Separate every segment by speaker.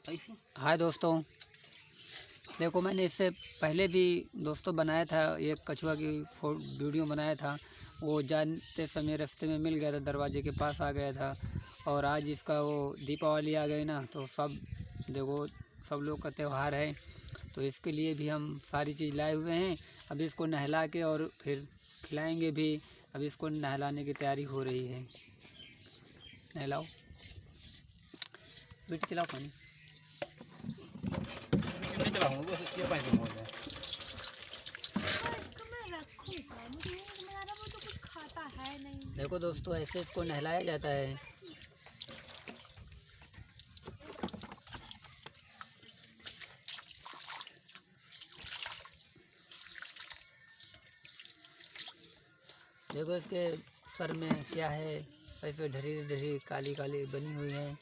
Speaker 1: हाय दोस्तों, देखो मैंने इससे पहले भी दोस्तों बनाया था, एक कछुआ की वीडियो बनाया था। वो जानते समय रास्ते में मिल गया था, दरवाजे के पास आ गया था। और आज इसका वो दीपावली आ गई ना, तो सब देखो सब लोग का त्यौहार है, तो इसके लिए भी हम सारी चीज़ लाए हुए हैं। अभी इसको नहला के और फिर खिलाएंगे भी। अभी इसको नहलाने की तैयारी हो रही है। नहलाओ बेटी, चलाओ पानी।
Speaker 2: नहीं चलाऊंगा, बस ये पानी में
Speaker 1: देखो दोस्तों, ऐसे इसको नहलाया जाता है। देखो इसके सर में क्या है, ऐसे ढरी ढरी काली काली बनी हुई है।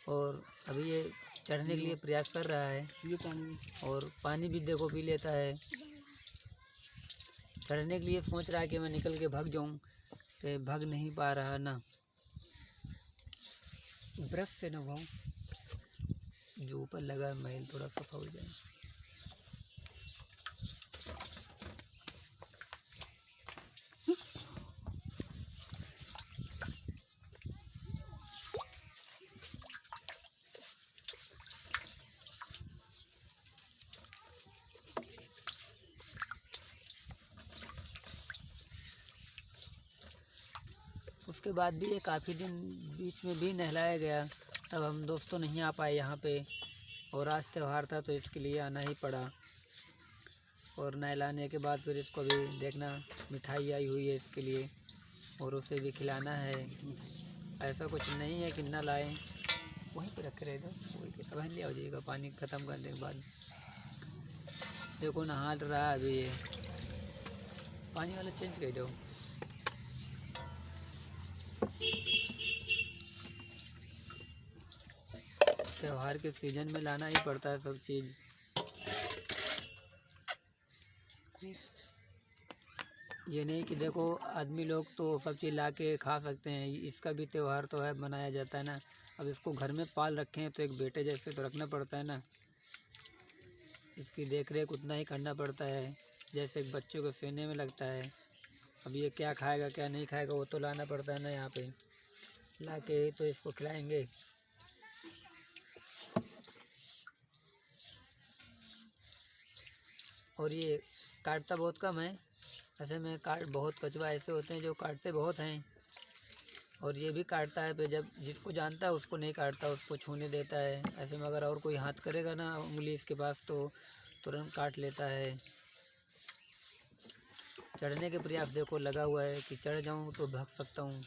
Speaker 1: और अभी ये चढ़ने के लिए प्रयास कर रहा है।
Speaker 2: ये पानी
Speaker 1: और पानी भी देखो पी लेता है। चढ़ने के लिए सोच रहा है कि मैं निकल के भाग जाऊं, तो भाग नहीं पा रहा ना। ब्रश से नहाऊं, जो ऊपर लगा मैल थोड़ा सफा हो जाए। उसके बाद भी ये काफ़ी दिन बीच में भी नहलाया गया, तब हम दोस्तों नहीं आ पाए यहाँ पे। और आज त्यौहार था तो इसके लिए आना ही पड़ा। और नहलाने के बाद फिर इसको भी देखना, मिठाई आई हुई है इसके लिए, और उसे भी खिलाना है। ऐसा कुछ नहीं है कि ना लाएं, वहीं पे रखे रहे दो, वहीं ले आ जाइएगा पानी ख़त्म करने के बाद। देखो नहा रहा है अभी ये, पानी वाला चेंज कर दो। त्यौहार के सीज़न में लाना ही पड़ता है सब चीज़। ये नहीं कि देखो आदमी लोग तो सब चीज़ ला के खा सकते हैं, इसका भी त्यौहार तो है, मनाया जाता है ना। अब इसको घर में पाल रखे हैं तो एक बेटे जैसे तो रखना पड़ता है ना। इसकी देख रेख उतना ही करना पड़ता है जैसे एक बच्चों को सीने में लगता है। अब ये क्या खाएगा क्या नहीं खाएगा वो तो लाना पड़ता है ना, यहाँ पे ला के तो इसको खिलाएंगे। और ये काटता बहुत कम है, ऐसे में बहुत कछुआ ऐसे होते हैं जो काटते बहुत हैं। और ये भी काटता है पे, जब जिसको जानता है उसको नहीं काटता, उसको छूने देता है। ऐसे में अगर और कोई हाथ करेगा ना उंगली इसके पास, तो तुरंत काट लेता है। चढ़ने के प्रयास देखो लगा हुआ है कि चढ़ जाऊं तो भाग सकता हूं,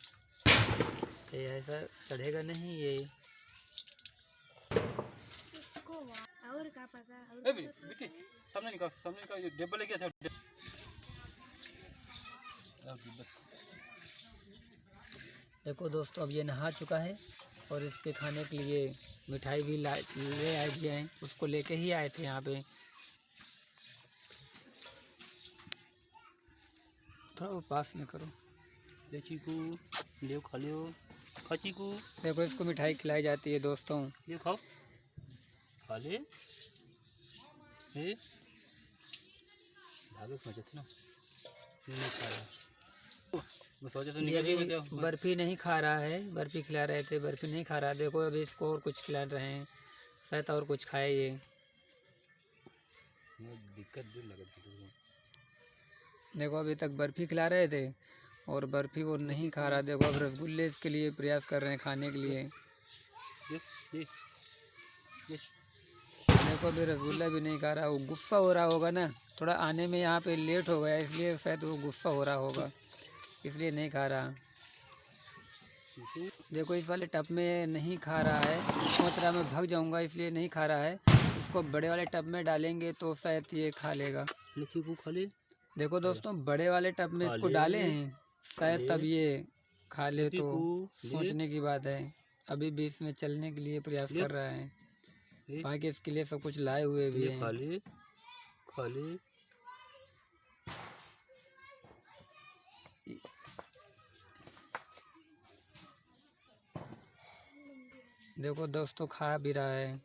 Speaker 1: तो ऐसा चढ़ेगा नहीं ये।
Speaker 3: और का पता
Speaker 2: ए बेटी सामने निकाल, ये डब्बा लेके था। बस
Speaker 1: देखो दोस्तों, अब ये नहा चुका है और इसके खाने के लिए मिठाई भी ले आए दिए हैं। उसको लेके ही आए थे यहाँ पे। थोड़ा वो पास में करो।
Speaker 2: ले चीकू, ले खा लियो, खा चीकू।
Speaker 1: देखो इसको मिठाई खिलाई जाती है दोस्तों।
Speaker 2: ये खाओ, खा ले। ए भागो मत ना, नहीं खा रहा। मैं सोचा तो
Speaker 1: ये
Speaker 2: निकल
Speaker 1: भी
Speaker 2: गया।
Speaker 1: बर्फ़ी नहीं खा रहा है, बर्फ़ी खिला रहे थे, बर्फ़ी नहीं खा रहा। देखो अभी इसको और कुछ खिला रहे हैं, शायद और कुछ खाए ये।
Speaker 2: दिक्कत भी लग रही है।
Speaker 1: देखो अभी तक बर्फ़ी खिला रहे थे और बर्फ़ी वो नहीं खा रहा। देखो अब रसगुल्ले इसके लिए प्रयास कर रहे हैं खाने के लिए।
Speaker 2: ये
Speaker 1: देखो अभी रसगुल्ला भी नहीं खा रहा। वो गुस्सा हो रहा होगा ना, थोड़ा आने में यहाँ पे लेट हो गया इसलिए शायद वो गुस्सा हो रहा होगा, इसलिए नहीं खा रहा। देखो इस वाले टब में नहीं खा रहा है, सोच रहा मैं भाग जाऊंगा इसलिए नहीं खा रहा है। इसको बड़े वाले टब में डालेंगे तो शायद ये खा लेगा।
Speaker 2: चीकू खा ले।
Speaker 1: देखो दोस्तों, बड़े वाले टब में इसको डाले हैं, शायद तब ये खा ले, तो सोचने की बात है। अभी भी इसमें चलने के लिए प्रयास कर रहा है। बाकी इसके लिए सब कुछ लाए हुए भी हैं।
Speaker 2: खा ले, खा ले।
Speaker 1: देखो दोस्तों खा भी रहा है।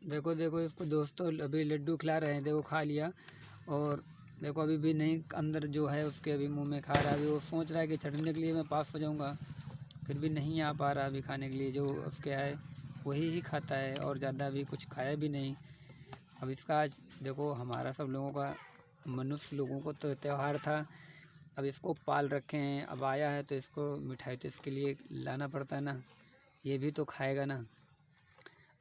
Speaker 1: देखो देखो इसको दोस्तों, अभी लड्डू खिला रहे हैं, देखो खा लिया। और देखो अभी भी नहीं, अंदर जो है उसके अभी मुंह में खा रहा है। अभी वो सोच रहा है कि चढ़ने के लिए मैं पास हो जाऊंगा, फिर भी नहीं आ पा रहा अभी खाने के लिए। जो उसके है वही ही खाता है और ज़्यादा अभी कुछ खाया भी नहीं। अब इसका आज देखो, हमारा सब लोगों का, मनुष्य लोगों को तो त्यौहार था, अब इसको पाल रखे हैं, अब आया है तो इसको मिठाई तो इसके लिए लाना पड़ता है ना, ये भी तो खाएगा ना।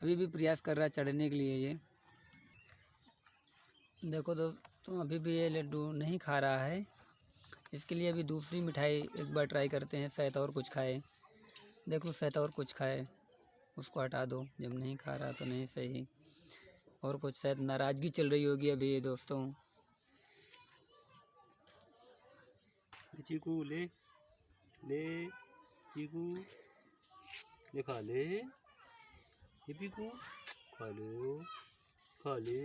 Speaker 1: अभी भी प्रयास कर रहा है चढ़ने के लिए ये। देखो दोस्तों अभी भी ये लड्डू नहीं खा रहा है, इसके लिए अभी दूसरी मिठाई एक बार ट्राई करते हैं, शायद और कुछ खाए। देखो शायद और कुछ खाए, उसको हटा दो, जब नहीं खा रहा तो नहीं सही। और कुछ शायद नाराज़गी चल रही होगी अभी ये दोस्तों।
Speaker 2: चीकू ले ले, चीकू ले, खा ले, ये पीकू खा लो, खा ले।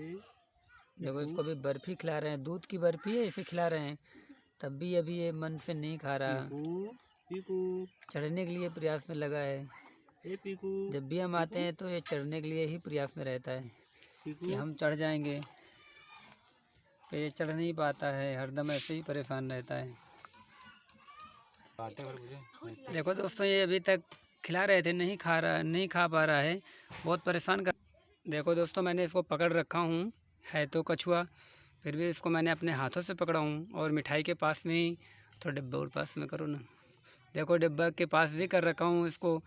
Speaker 1: देखो इसको अभी बर्फ़ी खिला रहे हैं, दूध की बर्फ़ी है, इसे खिला रहे हैं, तब भी अभी ये मन से नहीं खा रहा।
Speaker 2: पीकू पीकू,
Speaker 1: चढ़ने के लिए प्रयास में लगा है।
Speaker 2: ए पीकू
Speaker 1: जब भी हम आते हैं तो ये चढ़ने के लिए ही प्रयास में रहता है कि
Speaker 2: पीकू।
Speaker 1: हम चढ़ जाएंगे, तो ये चढ़ नहीं पाता है, हरदम ऐसे ही परेशान रहता है। देखो दोस्तों ये अभी तक खिला रहे थे, नहीं खा रहा, नहीं खा पा रहा है, बहुत परेशान कर। देखो दोस्तों मैंने इसको पकड़ रखा हूँ, है तो कछुआ, फिर भी इसको मैंने अपने हाथों से पकड़ा हूँ। और मिठाई के पास में ही, तो डिब्बा और पास में करो ना, देखो डिब्बा के पास भी कर रखा हूँ इसको।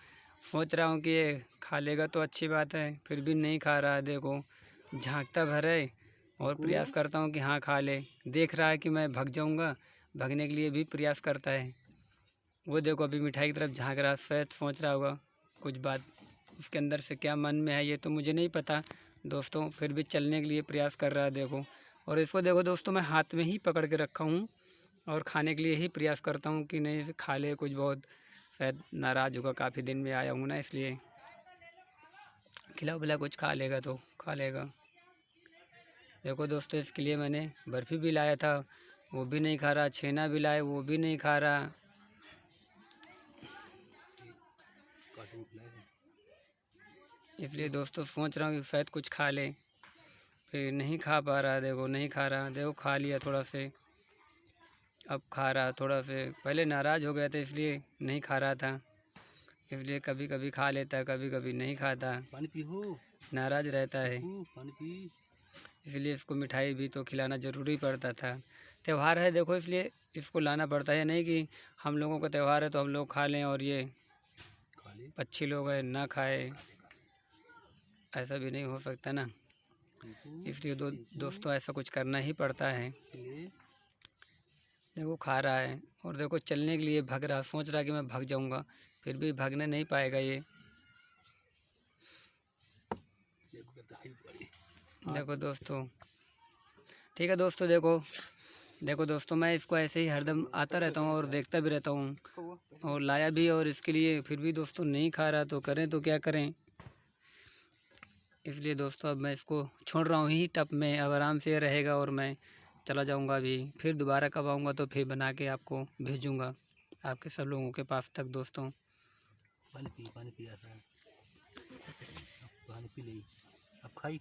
Speaker 1: सोच रहा हूँ कि ये खा लेगा तो अच्छी बात है, फिर भी नहीं खा रहा है। देखो झांकता भर है और प्रयास करता हूँ कि हाँ खा ले, देख रहा है कि मैं भाग जाऊँगा, भागने के लिए भी प्रयास करता है। वो देखो अभी मिठाई की तरफ झांक रहा है, शायद सोच रहा होगा कुछ बात, उसके अंदर से क्या मन में है ये तो मुझे नहीं पता दोस्तों, फिर भी चलने के लिए प्रयास कर रहा है देखो। और इसको देखो दोस्तों मैं हाथ में ही पकड़ के रखा हूँ और खाने के लिए ही प्रयास करता हूँ कि नहीं खा ले कुछ बहुत, शायद नाराज़ होगा, काफ़ी दिन में आया हूँ ना इसलिए। खिला पिला कुछ खा लेगा तो खा लेगा। देखो दोस्तों इसके लिए मैंने बर्फ़ी भी लाया था, वो भी नहीं खा रहा, छेना भी लाया, वो भी नहीं खा रहा। इसलिए दोस्तों सोच रहा हूँ कि शायद कुछ खा ले, फिर नहीं खा पा रहा। देखो नहीं खा रहा, देखो खा लिया थोड़ा से, अब खा रहा थोड़ा से। पहले नाराज़ हो गया था इसलिए नहीं खा रहा था, इसलिए कभी कभी खा लेता, कभी कभी नहीं खाता,
Speaker 2: पानी पी हो,
Speaker 1: नाराज़ रहता है।
Speaker 2: पानी पी।
Speaker 1: इसलिए इसको मिठाई भी तो खिलाना ज़रूरी पड़ता था, त्यौहार है देखो इसलिए इसको लाना पड़ता है। नहीं कि हम लोगों का त्यौहार है तो हम लोग खा लें और ये पक्षी लोग हैं ना खाए, ऐसा भी नहीं हो सकता ना। इसलिए दोस्तों ऐसा कुछ करना ही पड़ता है। देखो खा रहा है और देखो चलने के लिए भाग रहा, सोच रहा कि मैं भाग जाऊंगा, फिर भी भागने नहीं पाएगा ये। देखो दोस्तों ठीक है दोस्तों, देखो दोस्तों मैं इसको ऐसे ही हरदम आता रहता हूँ और देखता भी रहता हूँ और लाया भी, और इसके लिए फिर भी दोस्तों नहीं खा रहा, तो करें तो क्या करें। इसलिए दोस्तों अब मैं इसको छोड़ रहा हूँ ही टब में, अब आराम से रहेगा और मैं चला जाऊँगा। अभी फिर दोबारा कब आऊँगा तो फिर बना के आपको भेजूँगा आपके सब लोगों के पास तक दोस्तों।
Speaker 2: पानी पी, पानी पी, पानी पी ले, अब खाई।